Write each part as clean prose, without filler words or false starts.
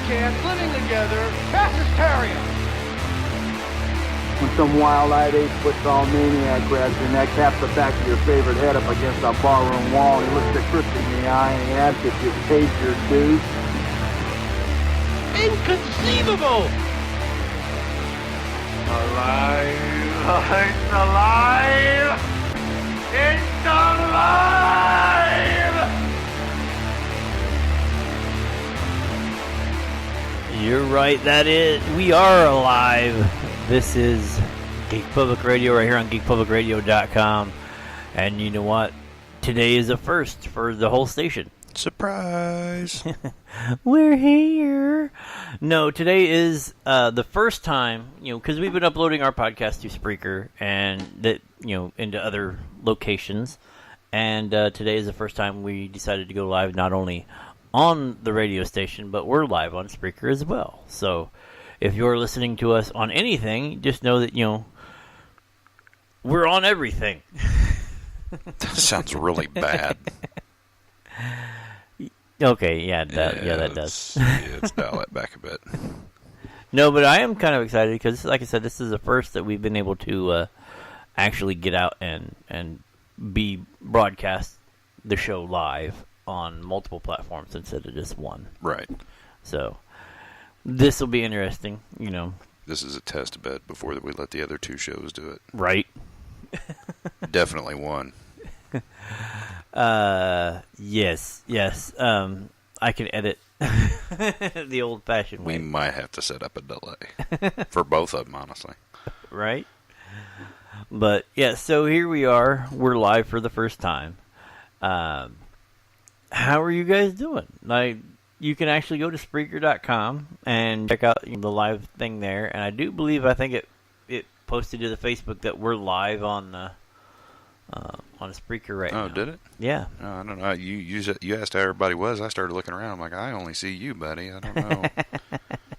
cats living together, past hysteria. When some wild-eyed eight-foot-tall maniac grabs your neck, taps the back of your favorite head up against a barroom wall, he looks at Chris in the eye and asks if you've paid your dues. Inconceivable! Alive! It's alive! It's alive! You're right, that is. We are alive. This is Geek Public Radio right here on geekpublicradio.com. And you know what? Today is a first for the whole station. Surprise! We're here. No, today is the first time, because we've been uploading our podcast to Spreaker and that, into other locations. And today is the first time we decided to go live not only on the radio station, but we're live on Spreaker as well. So if you're listening to us on anything, just know that, we're on everything. That sounds really bad. Okay, yeah, that does. Let's dial it back a bit. No, but I am kind of excited because, like I said, this is the first that we've been able to actually get out and be broadcast the show live on multiple platforms instead of just one. Right. So this will be interesting, This is a test bed before that we let the other two shows do it. Right. Definitely one. Yes. I can edit the old-fashioned way. We might have to set up a delay for both of them, honestly. Right? But, yeah, so here we are. We're live for the first time. How are you guys doing? You can actually go to Spreaker.com and check out the live thing there. And I do believe, I think it posted to the Facebook that we're live on Spreaker right now. Oh, did it? Yeah. Oh, I don't know. You asked how everybody was. I started looking around. I'm like, I only see you, buddy. I don't know.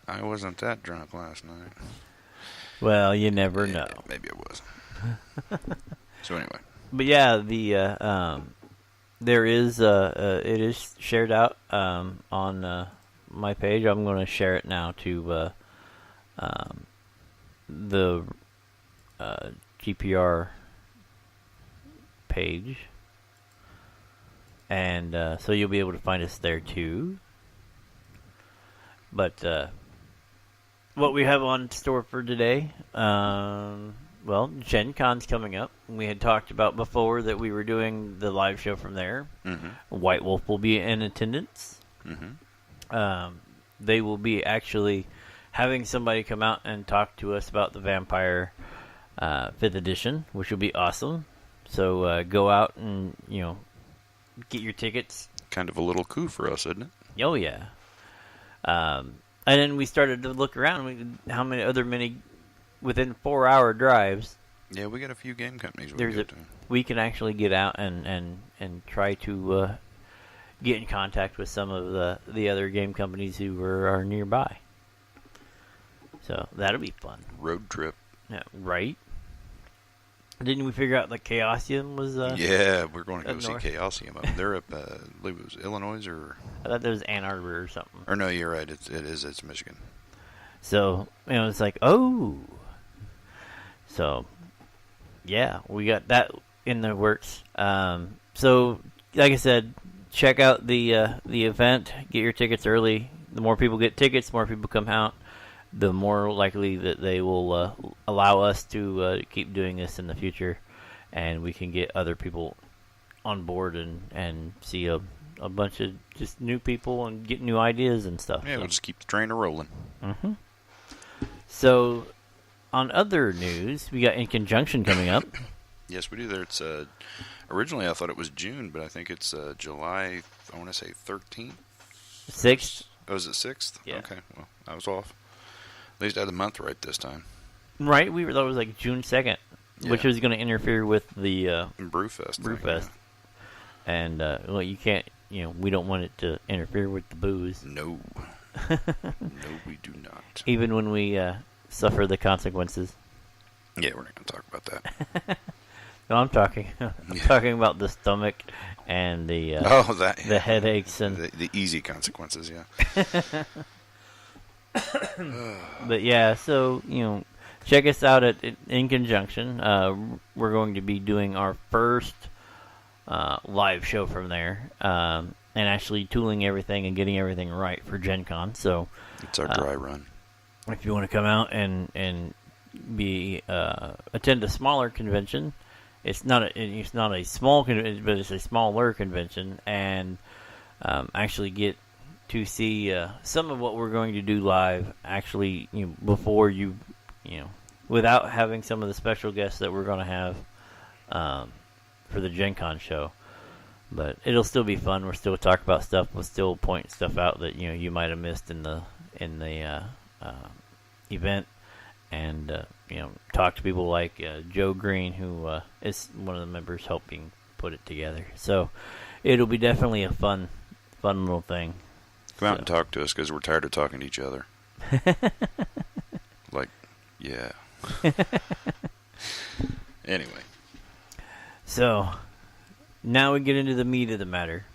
I wasn't that drunk last night. Well, you never know. Maybe I was. So anyway. But yeah, the there is it is shared out on my page. I'm going to share it now to the GPR page, and so you'll be able to find us there too. But what we have on store for today, well, Gencon's coming up. We had talked about before that we were doing the live show from there. Mm-hmm. White Wolf will be in attendance. Mm-hmm. They will be actually having somebody come out and talk to us about the Vampire 5th edition, which will be awesome. So go out and, get your tickets. Kind of a little coup for us, isn't it? Oh, yeah. And then we started to look around. How many other within 4-hour drives. Yeah, we got a few game companies we can actually get out and try to get in contact with some of the other game companies who are nearby. So that'll be fun. Road trip. Yeah, right? Didn't we figure out that Chaosium was... yeah, we're going to go see north? Chaosium. They're up, I believe it was Illinois or... I thought that was Ann Arbor or something. Or no, you're right. It's Michigan. So, it's like, oh... So, yeah, we got that in the works. So, like I said, check out the event. Get your tickets early. The more people get tickets, the more people come out, the more likely that they will allow us to keep doing this in the future, and we can get other people on board and see a bunch of just new people and get new ideas and stuff. Yeah, we'll just keep the train rolling. Mm-hmm. So, on other news, we got Inconjunction coming up. Yes, we do. There, it's originally I thought it was June, but I think it's July. I want to say 13th, 6th. Oh, is it 6th? Yeah. Okay, well, I was off. At least I had the month right this time. Right, we thought it was like June 2nd, which was going to interfere with the Brewfest. Yeah. And well, you can't. We don't want it to interfere with the booze. No. No, we do not. Even when we suffer the consequences. Yeah, we're not going to talk about that. No, I'm talking about the stomach and the the headaches and the easy consequences. Yeah. But yeah, so check us out at Inconjunction. We're going to be doing our first live show from there, and actually tooling everything and getting everything right for Gencon. So It's our dry run. if you want to come out and be attend a smaller convention, it's not a small convention, but it's a smaller convention, and actually get to see some of what we're going to do live. Actually, before without having some of the special guests that we're going to have for the Gencon show. But it'll still be fun. We'll still talk about stuff. We'll still point stuff out that you might have missed in the event, and talk to people like Joe Green, who is one of the members helping put it together. So it'll be definitely a fun little thing. Come out and talk to us, because we're tired of talking to each other. Yeah. Anyway. So now we get into the meat of the matter.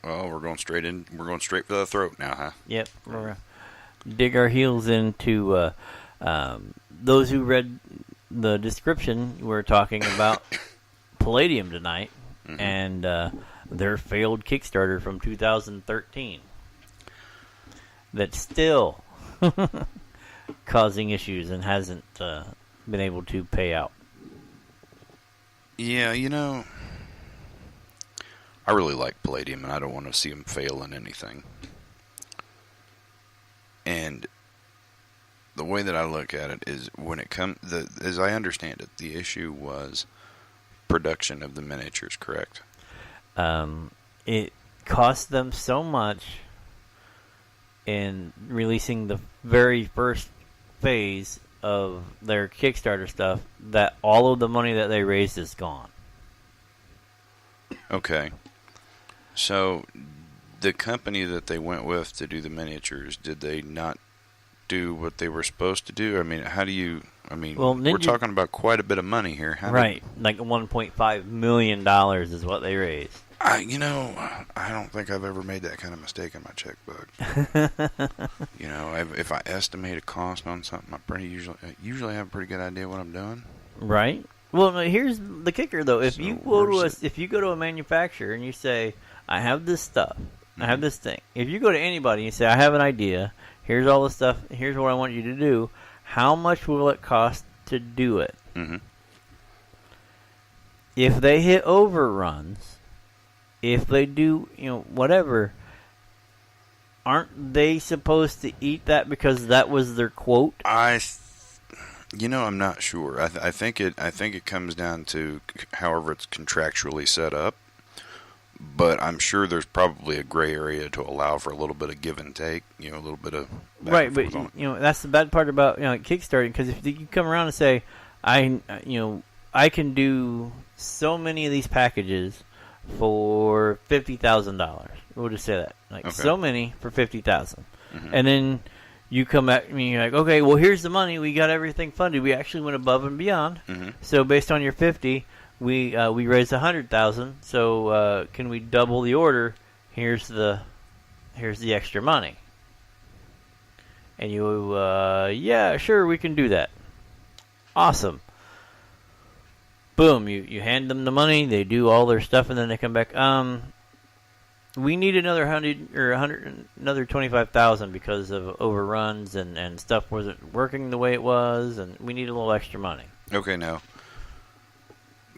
Well, we're going straight for the throat now, huh? Yep, we're gonna dig our heels into those who read the description. We're talking about Palladium tonight, and their failed Kickstarter from 2013 that's still causing issues and hasn't been able to pay out. Yeah, I really like Palladium, and I don't want to see them fail in anything. And the way that I look at it is, when it comes, as I understand it, the issue was production of the miniatures, correct? It cost them so much in releasing the very first phase of their Kickstarter stuff that all of the money that they raised is gone. Okay. So, the company that they went with to do the miniatures, did they not do what they were supposed to do? I mean, we're talking about quite a bit of money here. Like $1.5 million is what they raised. I don't think I've ever made that kind of mistake in my checkbook. If I estimate a cost on something, I usually have a pretty good idea what I'm doing. Right. Well, here's the kicker, though. If you go to a manufacturer and you say, "I have this stuff, I have this thing," if you go to anybody and you say, "I have an idea. Here's all the stuff. Here's what I want you to do. How much will it cost to do it?" Mm-hmm. If they hit overruns, if they do, whatever, aren't they supposed to eat that because that was their quote? I'm not sure. I think it comes down to however it's contractually set up. But I'm sure there's probably a gray area to allow for a little bit of give and take, a little bit of right. But that's the bad part about Kickstarting, because if you come around and say, I can do so many of these packages for $50,000. We'll just say that, so many for $50,000, and then you come at me, you're like, okay, well, here's the money. We got everything funded. We actually went above and beyond. So based on your 50. We raised $100,000, so can we double the order? Here's the extra money. And you, yeah, sure, we can do that. Awesome. Boom, you hand them the money, they do all their stuff, and then they come back. We need another another $25,000 because of overruns and stuff wasn't working the way it was, and we need a little extra money. Okay, now,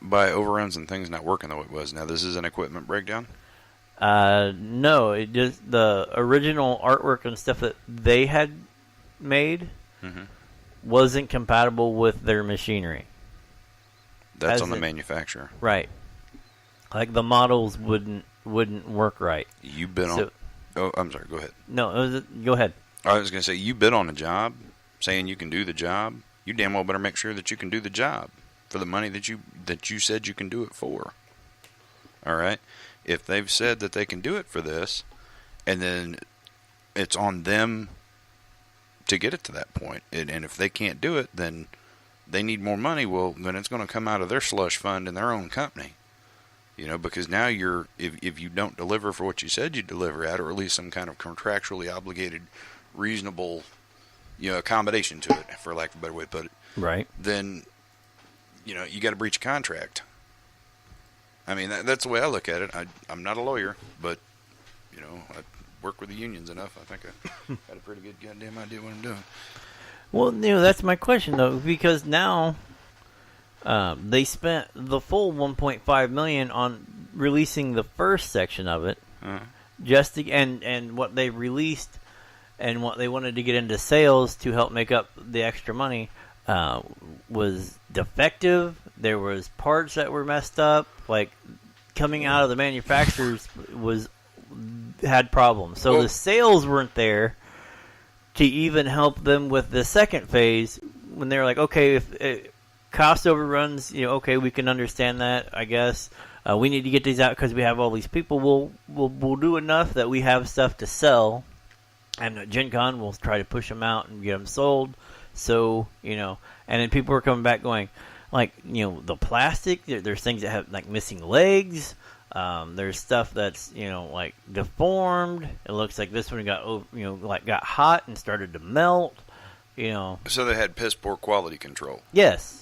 by overruns and things not working the way it was, now this is an equipment breakdown? No, it just the original artwork and stuff that they had made wasn't compatible with their machinery. That's on the manufacturer, right? Like the models wouldn't work right. You bid on? Oh, I'm sorry. Go ahead. No, go ahead. I was going to say, you bid on a job, saying you can do the job. You damn well better make sure that you can do the job for the money that you said you can do it for. All right? If they've said that they can do it for this, and then it's on them to get it to that point, and if they can't do it, then they need more money, well, then it's going to come out of their slush fund in their own company. Because now if you don't deliver for what you said you'd deliver at, or at least some kind of contractually obligated reasonable, accommodation to it, for lack of a better way to put it, Right. then, you got to breach a contract. I mean, that's the way I look at it. I'm not a lawyer, but, I work with the unions enough. I think I got a pretty good goddamn idea what I'm doing. Well, that's my question though, because now they spent the full $1.5 million on releasing the first section of it, just to, and what they released and what they wanted to get into sales to help make up the extra money was defective. There was parts that were messed up, like coming out of the manufacturers had problems. So the sales weren't there to even help them with the second phase when they're like, okay, if cost overruns, okay, we can understand that, I guess. We need to get these out because we have all these people. We'll do enough that we have stuff to sell, and at Gencon we'll try to push them out and get them sold. So, and then people are coming back going, like, the plastic, there's things that have, like, missing legs. There's stuff that's, like, deformed. It looks like this one got hot and started to melt, So they had piss poor quality control. Yes.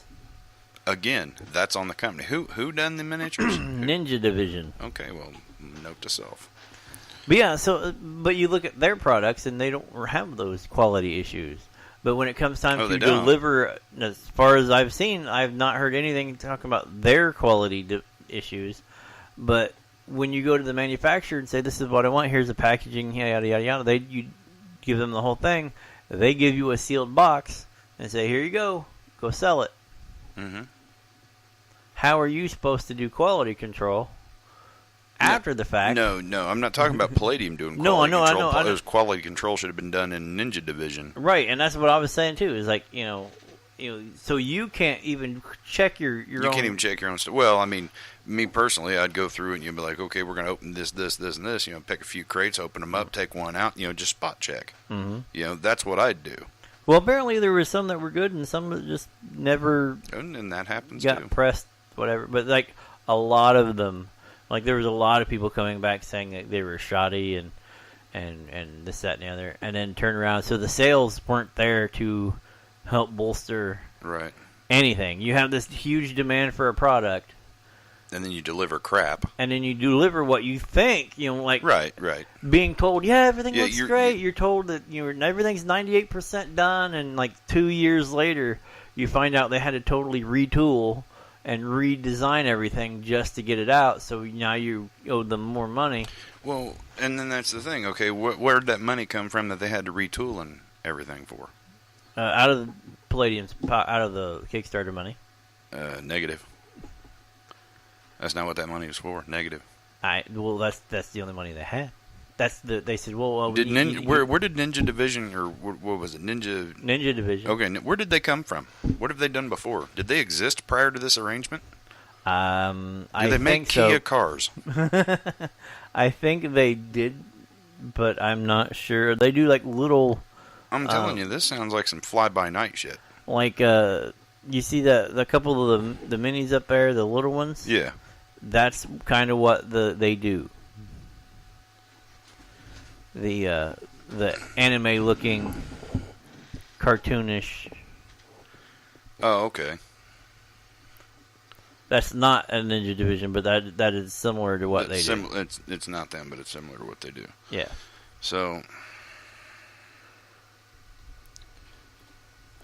Again, that's on the company. Who done the miniatures? Ninja Division. Okay, well, note to self. But yeah, but you look at their products and they don't have those quality issues. But when it comes time to deliver, as far as I've seen, I've not heard anything talking about their quality issues. But when you go to the manufacturer and say, this is what I want, here's the packaging, yada, yada, yada, you give them the whole thing. They give you a sealed box and say, here you go sell it. Mm-hmm. How are you supposed to do quality control after the fact? No, I'm not talking about Palladium doing quality control. I know. Those quality control should have been done in Ninja Division. Right, and that's what I was saying too. Is like, so you can't even check your own. You can't even check your own stuff. Well, I mean, me personally, I'd go through and you'd be like, okay, we're going to open this, and this. Pick a few crates, open them up, take one out. Just spot check. Mm-hmm. That's what I'd do. Well, apparently there were some that were good and some that just never. And that happens got too. Pressed, whatever. But like a lot of them, like there was a lot of people coming back saying that they were shoddy and this, that, and the other, and then turn around. So the sales weren't there to help bolster anything. You have this huge demand for a product, and then you deliver crap. And then you deliver what you think, like right. Being told, everything looks great. You're told that everything's 98% done, and like 2 years later, you find out they had to totally retool and redesign everything just to get it out. So now you owe them more money. Well, and then that's the thing. Okay, where did that money come from that they had to retool and everything for? Out of the Palladium's, out of the Kickstarter money. Negative. That's not what that money was for. Negative. Well, that's the only money they had. They said, well, where did Ninja Division, or what was it, Ninja Division? Okay, where did they come from? What have they done before? Did they exist prior to this arrangement? Did they make Kia cars? I think they did, but I'm not sure. They do like little. I'm telling you, this sounds like some fly-by-night shit. Like you see the couple of the minis up there, the little ones. Yeah. That's kind of what they do. The anime-looking, cartoonish. Oh, okay. That's not a Ninja Division, but that is similar to what they do. It's not them, but it's similar to what they do. Yeah. So,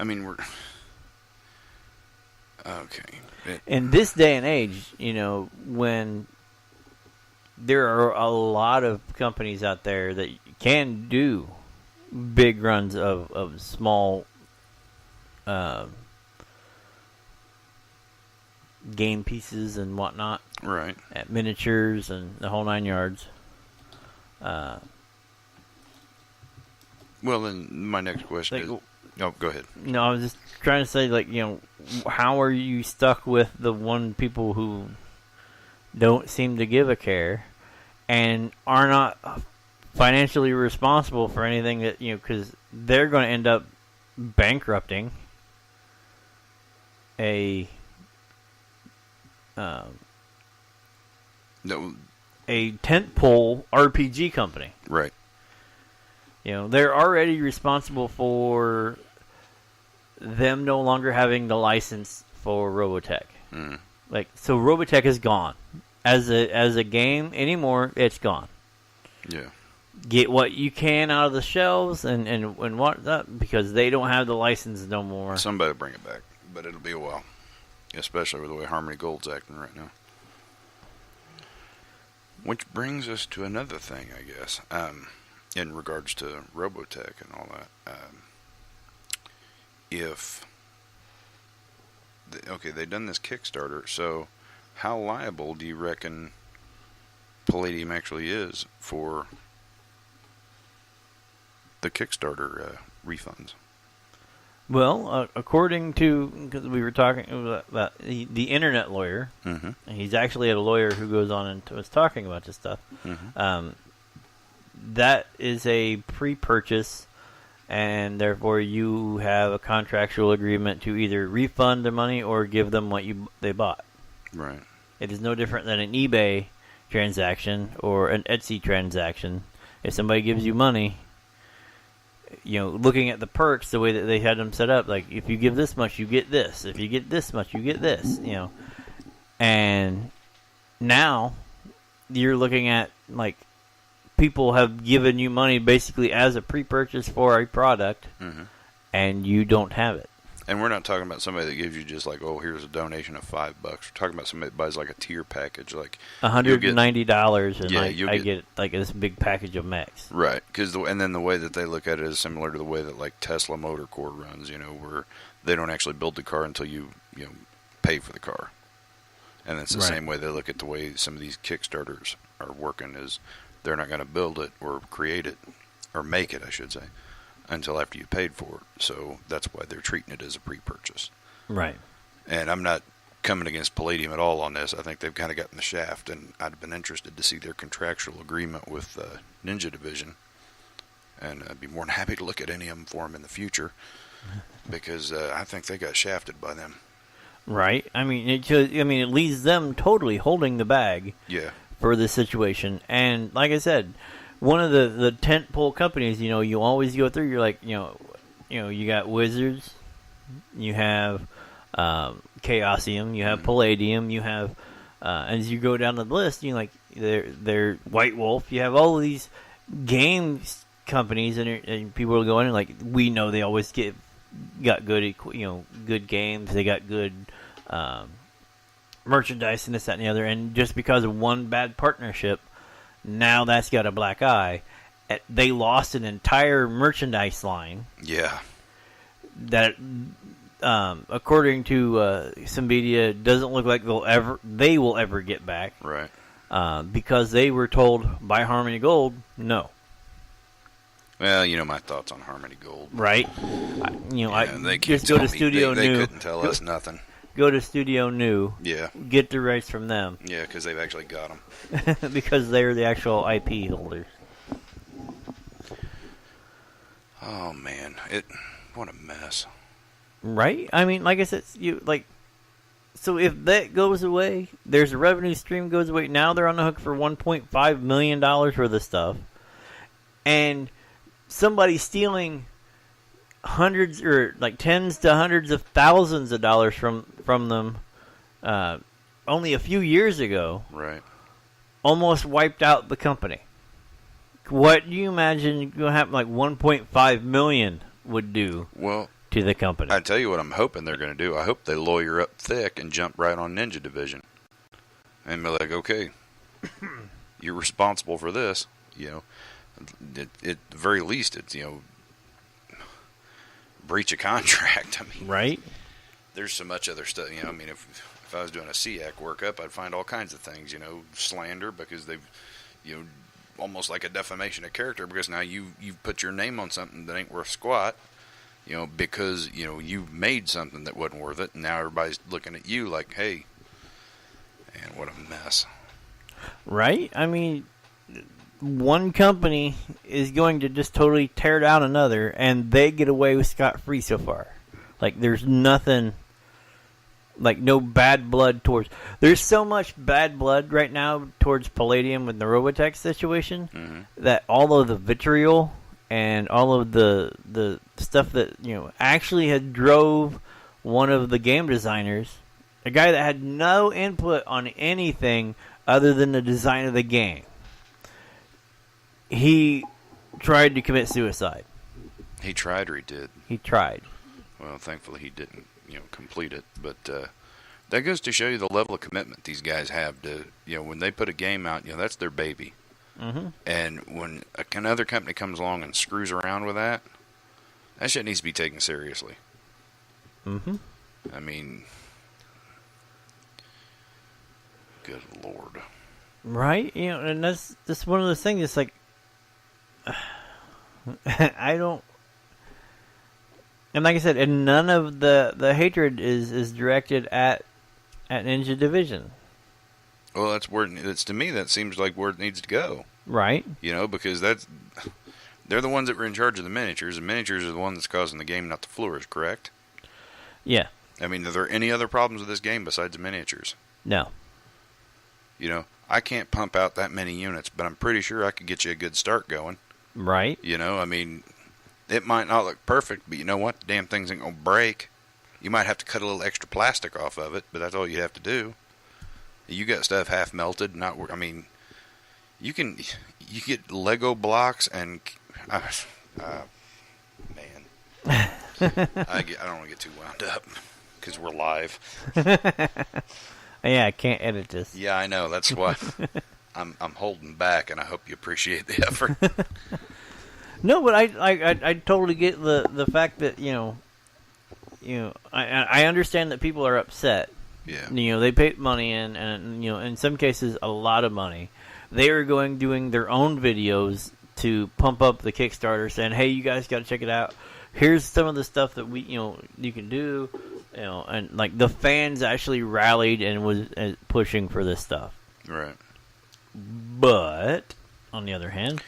I mean, we're okay. In this day and age, when there are a lot of companies out there that can do big runs of small game pieces and whatnot, right? At miniatures and the whole 9 yards. Well, then my next question is... Oh, go ahead. No, I was just trying to say, how are you stuck with the one people who don't seem to give a care and are not financially responsible for anything that, because they're going to end up bankrupting a tentpole RPG company. Right. They're already responsible for them no longer having the license for Robotech. Mm. So Robotech is gone. As a game anymore, it's gone. Yeah. Get what you can out of the shelves and what that, because they don't have the license no more. Somebody will bring it back, but it'll be a while. Especially with the way Harmony Gold's acting right now. Which brings us to another thing, I guess, in regards to Robotech and all that. They've done this Kickstarter, so how liable do you reckon Palladium actually is for the Kickstarter refunds? Well, according to, because we were talking about the internet lawyer, Mm-hmm. and he's actually a lawyer who goes on and was talking about this stuff. Mm-hmm. That is a pre-purchase, and therefore you have a contractual agreement to either refund the money or give them what they bought. Right. It is no different than an eBay transaction or an Etsy transaction. If somebody gives you money, looking at the perks, the way that they had them set up, like if you give this much, you get this. If you get this much, you get this. And now you're looking at like people have given you money basically as a pre-purchase for a product, Mm-hmm. and you don't have it. And we're not talking about somebody that gives you just like, oh, here's a donation of $5. We're talking about somebody that buys like a tier package, like $190, and you'll I get like this big package of mechs. Right, and then the way that they look at it is similar to the way that like Tesla Motor Core runs, where they don't actually build the car until you pay for the car. And it's the same way they look at the way some of these Kickstarters are working, is they're not going to build it or create it, or make it, I should say, until after you paid for it. So that's why they're treating it as a pre-purchase. Right. And I'm not coming against Palladium at all on this. I think they've kind of gotten the shaft, and I'd have been interested to see their contractual agreement with Ninja Division. And I'd be more than happy to look at any of them for them in the future, because I think they got shafted by them. Right. I mean, it leaves them totally holding the bag. Yeah. For this situation. And like I said, one of the tentpole companies, you always go through. You're like, you got Wizards, you have Chaosium, you have Palladium, you have as you go down the list, they're White Wolf. You have all of these games companies, and people will go in and like, we know they always got good good games. They got good merchandise and this, that, and the other. And just because of one bad partnership, now that's got a black eye. They lost an entire merchandise line. Yeah. That, according to some media, doesn't look like they will ever get back. Right. Because they were told by Harmony Gold, no. Well, my thoughts on Harmony Gold. Right. They just go to Studio They New. couldn't tell us nothing. Go to Studio New. Yeah. Get the rights from them. Yeah, because they've actually got them. Because they're the actual IP holders. Oh man, what a mess. Right? I mean, like I said, so if that goes away, there's a revenue stream goes away. Now they're on the hook for $1.5 million worth of stuff, and somebody stealing hundreds or like tens to hundreds of thousands of dollars from them only a few years ago, right, almost wiped out the company. What do you imagine going to happen? Like 1.5 million would do to the company. I tell you what, I'm hoping they're going to do. I hope they lawyer up thick and jump right on Ninja Division, and be like, okay, you're responsible for this. At the very least, it's breach of contract. I mean, right? There's so much other stuff. I mean, if I was doing a SEAC workup, I'd find all kinds of things. Slander, because they've, almost like a defamation of character, because now you've put your name on something that ain't worth squat. Because you made something that wasn't worth it, and now everybody's looking at you like, hey, man, what a mess. Right? I mean, one company is going to just totally tear down another, and they get away with scot-free so far. Like, there's nothing, like, no bad blood towards... There's so much bad blood right now towards Palladium with the Robotech situation, that all of the vitriol and all of the stuff that actually had drove one of the game designers, a guy that had no input on anything other than the design of the game. He tried to commit suicide. He tried, or he did? He tried. Well, thankfully he didn't, complete it. But that goes to show you the level of commitment these guys have to, when they put a game out, that's their baby. Mm-hmm. And when another company comes along and screws around with that shit needs to be taken seriously. Mm-hmm. I mean, good Lord. Right? And that's one of those things. It's like, I don't. And like I said, and none of the hatred is directed at Ninja Division. Well, that's to me, that seems like where it needs to go. Right. Because they're the ones that were in charge of the miniatures. The miniatures are the ones that's causing the game not to flourish, correct? Yeah. I mean, are there any other problems with this game besides the miniatures? No. I can't pump out that many units, but I'm pretty sure I could get you a good start going. Right. I mean, it might not look perfect, but you know what? The damn things ain't going to break. You might have to cut a little extra plastic off of it, but that's all you have to do. You got stuff half melted, I mean, you get Lego blocks and man, I don't want to get too wound up because we're live. Yeah, I can't edit this. Yeah, I know. That's why I'm holding back, and I hope you appreciate the effort. No, but I totally get the fact that I understand that people are upset. Yeah. They paid money and in some cases a lot of money. They are doing their own videos to pump up the Kickstarter, saying, "Hey, you guys got to check it out. Here's some of the stuff that we you can do." And like the fans actually rallied and was pushing for this stuff. Right. But on the other hand,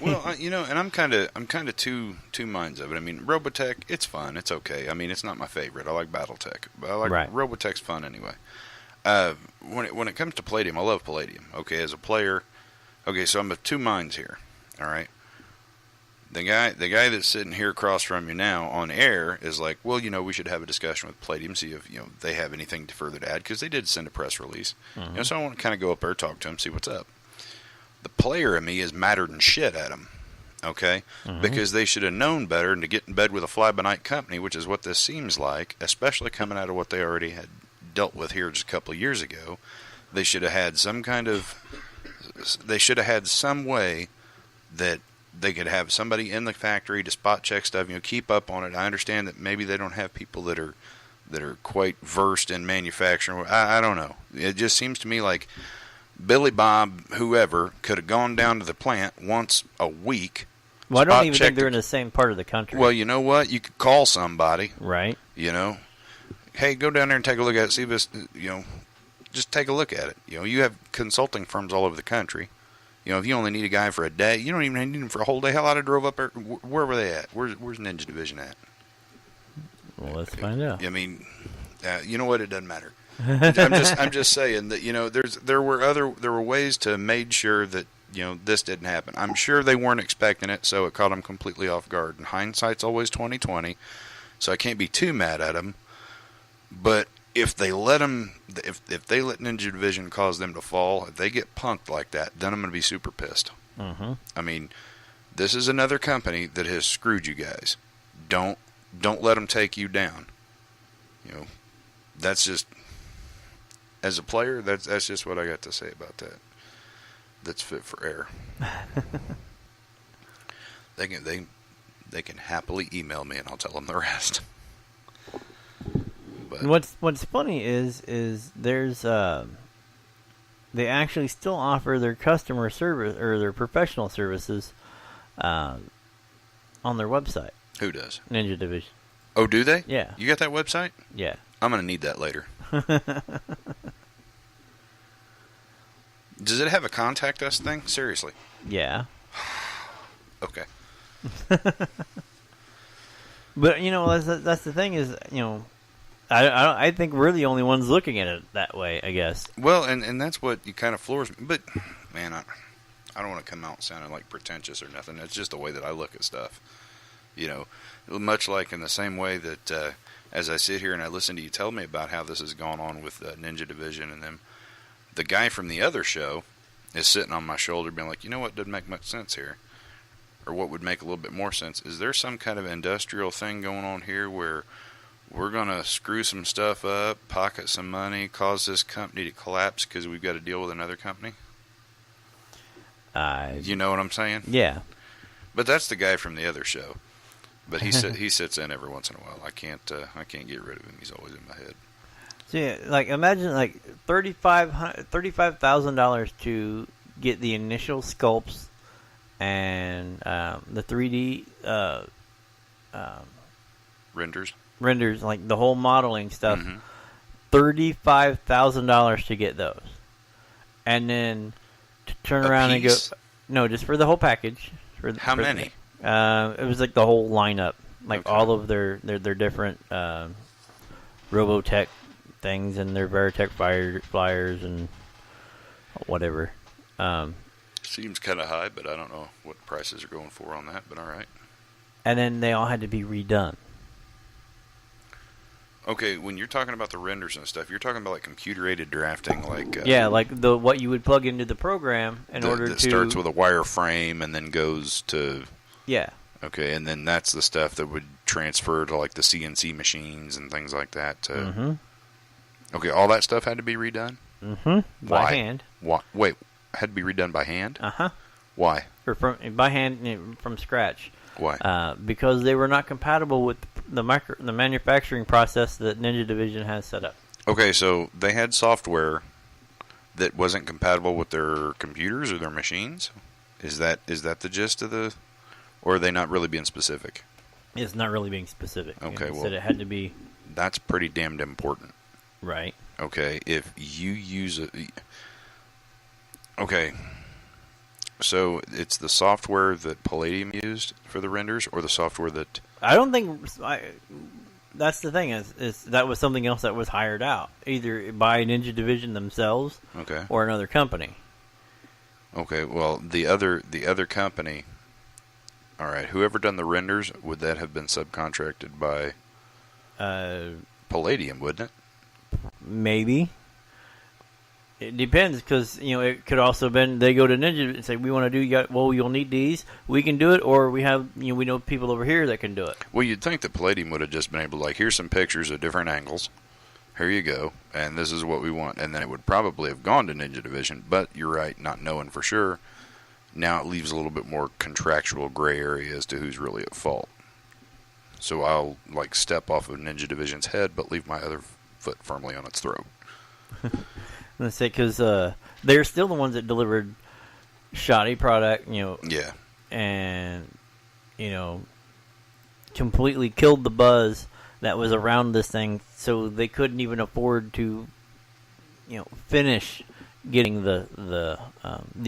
well, and I'm kind of two minds of it. I mean, Robotech, it's fun, it's okay. I mean, it's not my favorite. I like BattleTech, but I like Robotech's fun anyway. When it comes to Palladium, I love Palladium. Okay, as a player, so I'm of two minds here. All right. The guy that's sitting here across from you now on air is like, well, we should have a discussion with Palladium, see if they have anything further to add, because they did send a press release. Mm-hmm. So I want to kind of go up there, talk to him, see what's up. The player in me is madder than shit at him, okay? Mm-hmm. Because they should have known better than to get in bed with a fly-by-night company, which is what this seems like, especially coming out of what they already had dealt with here just a couple of years ago. They should have had some way that they could have somebody in the factory to spot check stuff, keep up on it. I understand that maybe they don't have people that are quite versed in manufacturing. I don't know. It just seems to me like Billy Bob, whoever, could have gone down to the plant once a week. Well, I don't even think they're in the same part of the country. Well, you know what? You could call somebody. Right. Hey, go down there and take a look at it. See if it's, just take a look at it. You have consulting firms all over the country. If you only need a guy for a day, you don't even need him for a whole day. Hell, I'd have drove up there. Where were they at? Where's Ninja Division at? Well, let's find out. I mean, you know what? It doesn't matter. I'm just saying that there were ways to made sure that this didn't happen. I'm sure they weren't expecting it, so it caught them completely off guard. And hindsight's always 20/20, so I can't be too mad at them. But if they let Ninja Division cause them to fall, if they get punked like that, then I'm going to be super pissed. Mm-hmm. I mean, this is another company that has screwed you guys. Don't let them take you down. That's just, as a player, that's just what I got to say about that. That's fit for air. They can happily email me and I'll tell them the rest. But What's funny is there's they actually still offer their customer service or their professional services on their website. Who does? Ninja Division. Oh, do they? Yeah. You got that website? Yeah. I'm going to need that later. Does it have a contact us thing? Seriously? Yeah. Okay. But that's the thing is I think we're the only ones looking at it that way, I guess. Well, and that's what you kind of floors me. But man, I don't want to come out sounding like pretentious or nothing. It's just the way that I look at stuff. You know, much like in the same way that as I sit here and I listen to you tell me about how this has gone on with Ninja Division and them, the guy from the other show is sitting on my shoulder being like, you know what doesn't make much sense here? Or what would make a little bit more sense? Is there some kind of industrial thing going on here where we're going to screw some stuff up, pocket some money, cause this company to collapse because we've got to deal with another company? You know what I'm saying? Yeah. But that's the guy from the other show. But he sits in every once in a while. I can't get rid of him. He's always in my head. So yeah, like imagine like $35,000 to get the initial sculpts and the 3D renders, like the whole modeling stuff. Mm-hmm. $35,000 to get those, and then to turn around and go. No, just for the whole package. How many? It was like the whole lineup, like Okay. all of their different Robotech things and their Veritech flyers and whatever. Seems kind of high, but I don't know what prices are going for on that, but all right. And then they all had to be redone. Okay, when you're talking about the renders and stuff, you're talking about like computer-aided drafting, like Yeah, like what you would plug into the program in order that to starts with a wireframe and then goes to yeah. Okay, and then that's the stuff that would transfer to like the CNC machines and things like that. Mm-hmm. Okay, all that stuff had to be redone? Mm-hmm. Why? By hand. Why? Wait, had to be redone by hand? Uh-huh. Why? Or by hand from scratch. Why? Because they were not compatible with the manufacturing process that Ninja Division has set up. Okay, so they had software that wasn't compatible with their computers or their machines? Is that the gist of the... Or are they not really being specific? It's not really being specific. Okay, It well... said it had to be... That's pretty damned important. Right. Okay, if you use a... Okay, so it's the software that Palladium used for the renders, or the software that... I don't think... That's the thing, is that was something else that was hired out, either by Ninja Division themselves Okay. or another company. Okay, well, the other company... All right, whoever done the renders, would that have been subcontracted by Palladium, wouldn't it? Maybe. It depends, because it could also have been they go to Ninja and say, we want to do, you'll need these, we can do it, or we have, we know people over here that can do it. Well, you'd think that Palladium would have just been able to, like, here's some pictures of different angles, here you go, and this is what we want, and then it would probably have gone to Ninja Division, but you're right, not knowing for sure, now it leaves a little bit more contractual gray area as to who's really at fault. So I'll, like, step off of Ninja Division's head, but leave my other foot firmly on its throat. Let's say, because they're still the ones that delivered shoddy product, Yeah. and, completely killed the buzz that was around this thing, so they couldn't even afford to, finish getting the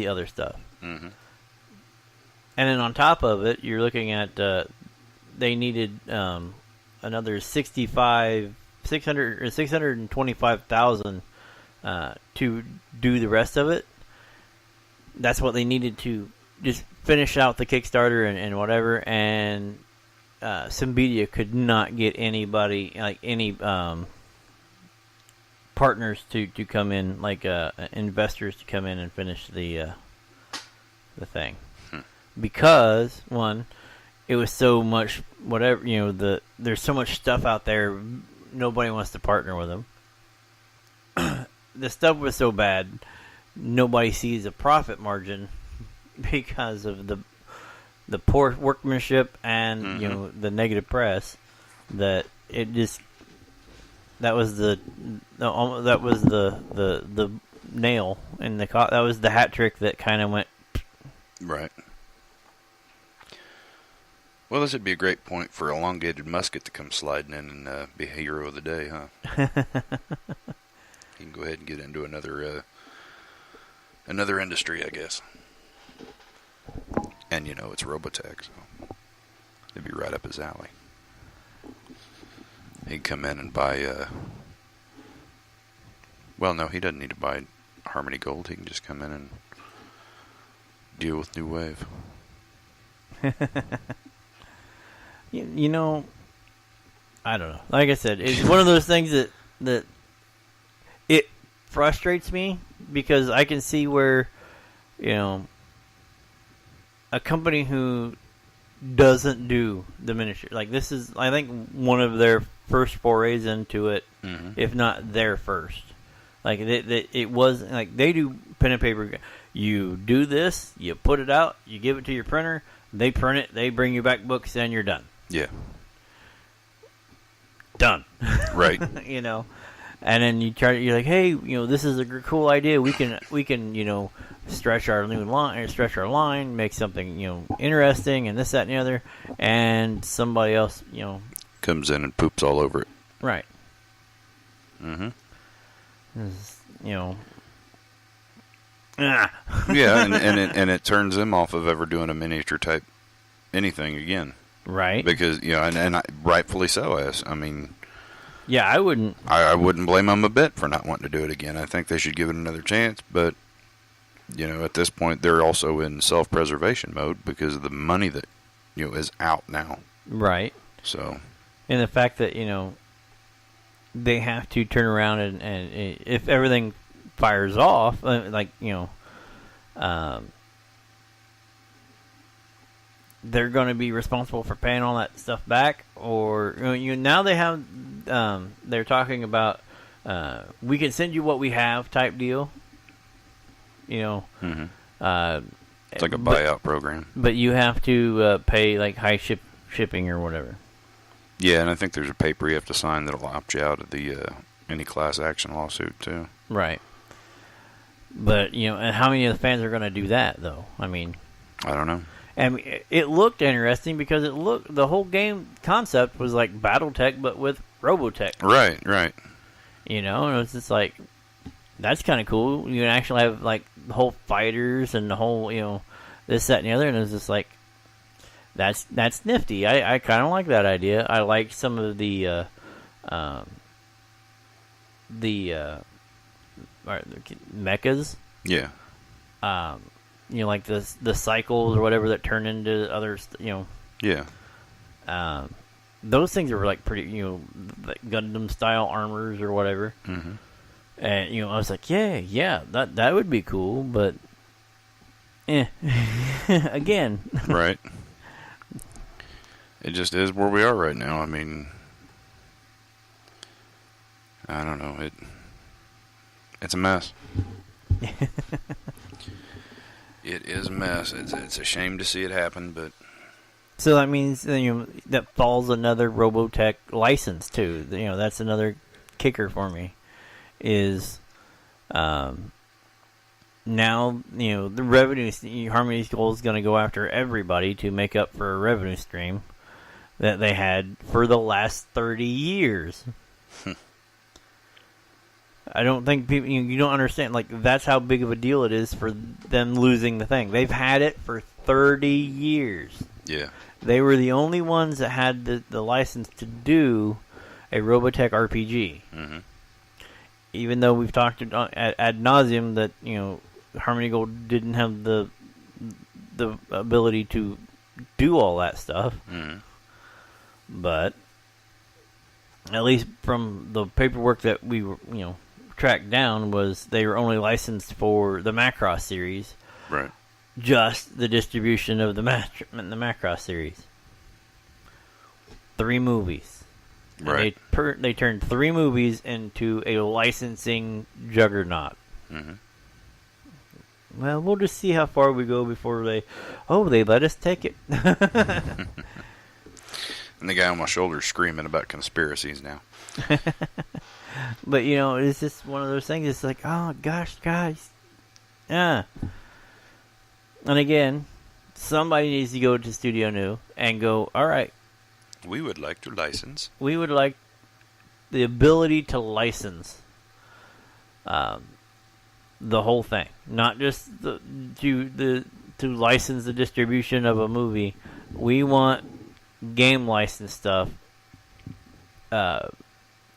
other stuff. Mm-hmm. And then on top of it, you're looking at they needed another 625,000 to do the rest of it. That's what they needed to just finish out the Kickstarter and whatever. And Symbedia could not get anybody, like any partners to come in, like investors to come in and finish the thing. Because, one, it was so much, whatever, there's so much stuff out there, nobody wants to partner with them. The stuff was so bad, nobody sees a profit margin because of the poor workmanship and, the negative press, that it just, that was the nail in the, that was the hat trick that kind of went. Right. Well, this would be a great point for Elongated Musket to come sliding in and be hero of the day, huh? You can go ahead and get into another industry, I guess. And, it's Robotech, so it'd be right up his alley. He'd come in and buy, well, no, he doesn't need to buy Harmony Gold. He can just come in and Deal with New Wave. You know, I don't know. Like I said, it's one of those things that it frustrates me because I can see where, you know, a company who doesn't do the miniature, like this is, I think, one of their first forays into it, if not their first. Like it was like they do pen and paper. You do this, you put it out, you give it to your printer, they print it, they bring you back books, and you're done. Yeah. Done. Right. You know, and then you're like, hey, you know, this is a cool idea. We can, you know, stretch our line, make something, you know, interesting, and this, that, and the other, and somebody else, you know, comes in and poops all over it. Right. Mm-hmm. You know. Yeah, and it turns them off of ever doing a miniature type anything again. Right. Because, you know, and rightfully so. I mean, yeah, I wouldn't. I wouldn't blame them a bit for not wanting to do it again. I think they should give it another chance. But, you know, at this point, they're also in self-preservation mode because of the money that, you know, is out now. Right. So. And the fact that, you know, they have to turn around and if everything fires off, like, you know, they're going to be responsible for paying all that stuff back, or now they have, they're talking about, we can send you what we have type deal, you know. Mm-hmm. It's like a buyout program. But you have to pay like high shipping or whatever. Yeah, and I think there's a paper you have to sign that'll opt you out of the any class action lawsuit too. Right. But, you know, and how many of the fans are going to do that, though? I mean, I don't know. And it looked interesting because the whole game concept was like BattleTech, but with Robotech. Right, right. You know, and it was just like, that's kind of cool. You can actually have like the whole fighters and the whole, you know, this, that, and the other, and it was just like, that's nifty. I kind of like that idea. I like some of the mechas. Yeah. You know, like the cycles or whatever that turn into others. You know. Yeah. Those things are like pretty. You know, like Gundam style armors or whatever. Mm-hmm. And you know, I was like, yeah, that would be cool, but, again. Right. It just is where we are right now. I mean, I don't know. It's a mess. It is a mess. It's a shame to see it happen, but. So that means that falls another Robotech license too. You know, that's another kicker for me. Is now, you know, the revenue, Harmony's goal is going to go after everybody to make up for a revenue stream that they had for the last 30 years. I don't think people, you don't understand, like, that's how big of a deal it is for them losing the thing. They've had it for 30 years. Yeah. They were the only ones that had the license to do a Robotech RPG. Mm-hmm. Even though we've talked ad nauseum that, you know, Harmony Gold didn't have the ability to do all that stuff. Mm-hmm. But at least from the paperwork that we were, you know, tracked down, was they were only licensed for the Macross series. Right. Just the distribution of the Macross series. 3 movies. Right. They turned 3 movies into a licensing juggernaut. Mm-hmm. Well, we'll just see how far we go before they let us take it. And the guy on my shoulder is screaming about conspiracies now. But, you know, it's just one of those things. It's like, oh, gosh, guys. Yeah. And again, somebody needs to go to Studio New and go, all right. We would like to license. We would like the ability to license the whole thing. Not just to license the distribution of a movie. We want game license stuff,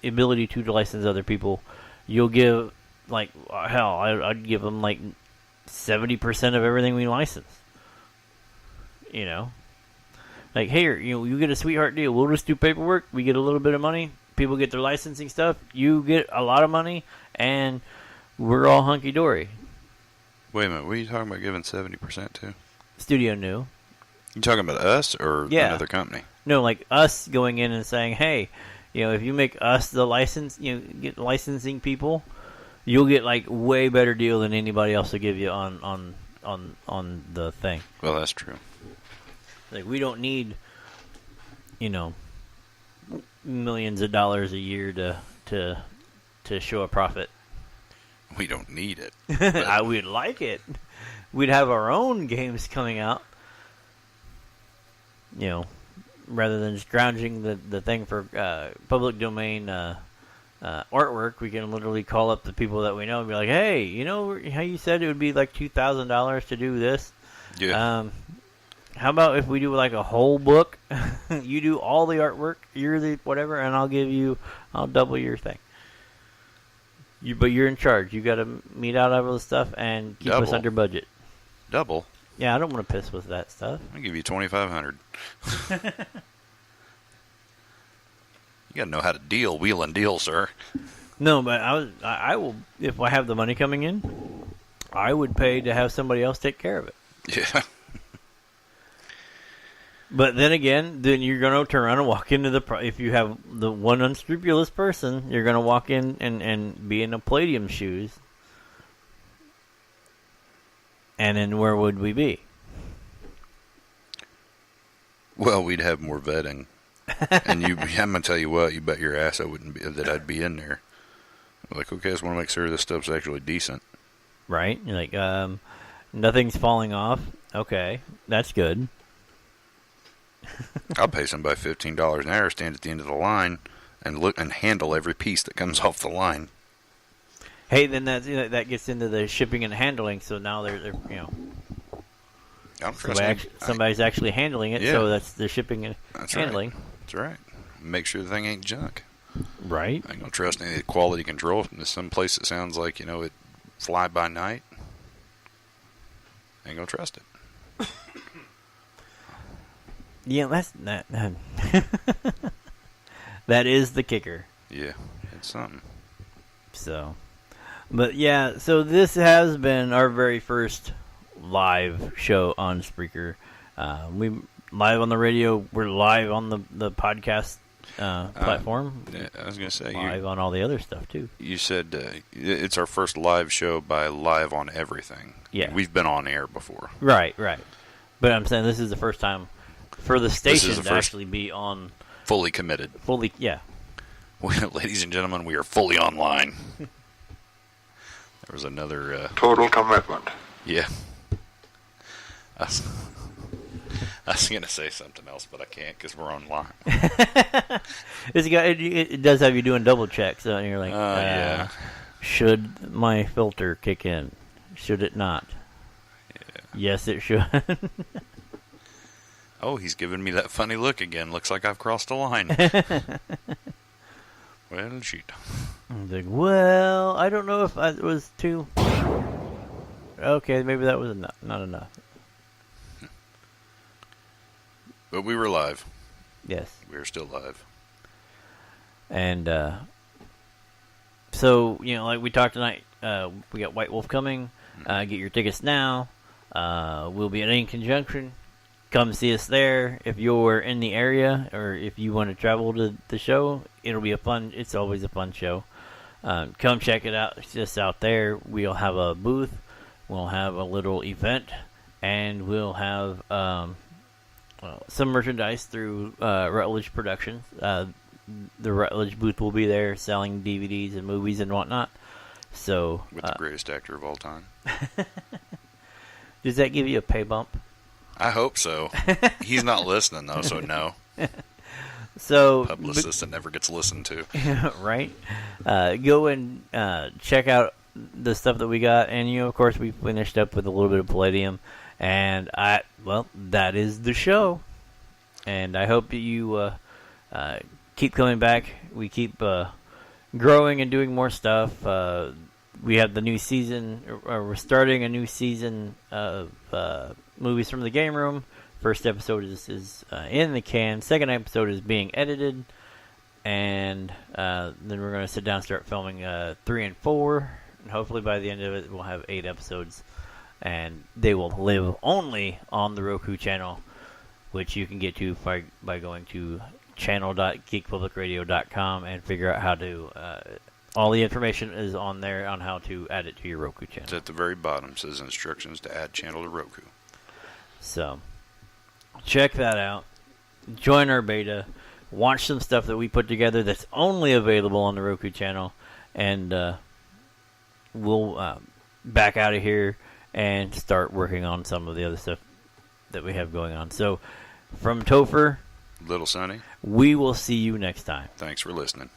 ability to license other people. You'll give, like, hell, I'd give them like 70% of everything we license. You know, like here, you get a sweetheart deal. We'll just do paperwork. We get a little bit of money. People get their licensing stuff. You get a lot of money, and we're all hunky dory. Wait a minute. What are you talking about giving 70% to? Studio New. You talking about us or another company? No, like us going in and saying, hey, if you make us the license, get licensing people, you'll get like way better deal than anybody else will give you on the thing. Well, that's true. Like we don't need, millions of dollars a year to show a profit. We don't need it. I would like it. We'd have our own games coming out. Rather than scrounging the thing for public domain artwork, we can literally call up the people that we know and be like, hey, how you said it would be like $2,000 to do this? Yeah. How about if we do like a whole book? You do all the artwork, you're the whatever, and I'll double your thing. But you're in charge. You got to meet out all the stuff and keep us under budget. Double? Yeah, I don't want to piss with that stuff. I'll give you $2,500. You got to know how to wheel and deal, sir. No, but I will, if I have the money coming in, I would pay to have somebody else take care of it. Yeah. But then again, you're going to turn around and walk into if you have the one unscrupulous person, you're going to walk in and be in the Palladium shoes. And then where would we be? Well, we'd have more vetting. And I'm going to tell you what, you bet your ass I'd be in there. Like, okay, I just want to make sure this stuff's actually decent. Right? You're like, nothing's falling off. Okay, that's good. I'll pay somebody $15 an hour, stand at the end of the line, and look and handle every piece that comes off the line. Hey, then that gets into the shipping and handling. So now they're somebody's actually handling it. Yeah. So that's the shipping and handling. Right. That's right. Make sure the thing ain't junk. Right. I ain't gonna trust any of the quality control. If there's some place that sounds like it fly by night, I ain't gonna trust it. Yeah, that's that. That is the kicker. Yeah, it's something. So, but yeah, so this has been our very first live show on Spreaker. We live on the radio. We're live on the podcast platform. I was gonna say live on all the other stuff too. You said it's our first live show by live on everything. Yeah, we've been on air before. Right. But I'm saying this is the first time for the station to actually be on. Fully committed. Yeah. Ladies and gentlemen, we are fully online. There was another... Total commitment. Yeah. I was going to say something else, but I can't because we're online. It does have you doing double checks, and you're like, yeah. Should my filter kick in? Should it not? Yeah. Yes, it should. Oh, he's giving me that funny look again. Looks like I've crossed a line. Well, shoot. I was like, well, I don't know if it was too... Okay, maybe that was not enough. But we were live. Yes. We are still live. And, so, like we talked tonight, we got White Wolf coming. Get your tickets now. We'll be at Inconjunction. Come see us there. If you're in the area or if you want to travel to the show, it's always a fun show. Come check it out. It's just out there. We'll have a booth. We'll have a little event. And we'll have some merchandise through Rutledge Productions. The Rutledge booth will be there selling DVDs and movies and whatnot. So with the greatest actor of all time. Does that give you a pay bump? I hope so. He's not listening, though, so no. So publicist that never gets listened to. Right? Go and check out the stuff that we got. And, of course, we finished up with a little bit of Palladium. And, that is the show. And I hope that you keep coming back. We keep growing and doing more stuff. we have the new season. We're starting a new season of movies from the game room. First episode is in the can. Second episode is being edited. And then we're going to sit down and start filming 3 and 4. And hopefully by the end of it, we'll have 8 episodes. And they will live only on the Roku channel, which you can get to by going to channel.geekpublicradio.com and figure out how to... all the information is on there on how to add it to your Roku channel. It's at the very bottom. It says instructions to add channel to Roku. So, check that out. Join our beta. Watch some stuff that we put together that's only available on the Roku channel. And we'll back out of here and start working on some of the other stuff that we have going on. So, from Topher, Little Sonny, we will see you next time. thanks for listening.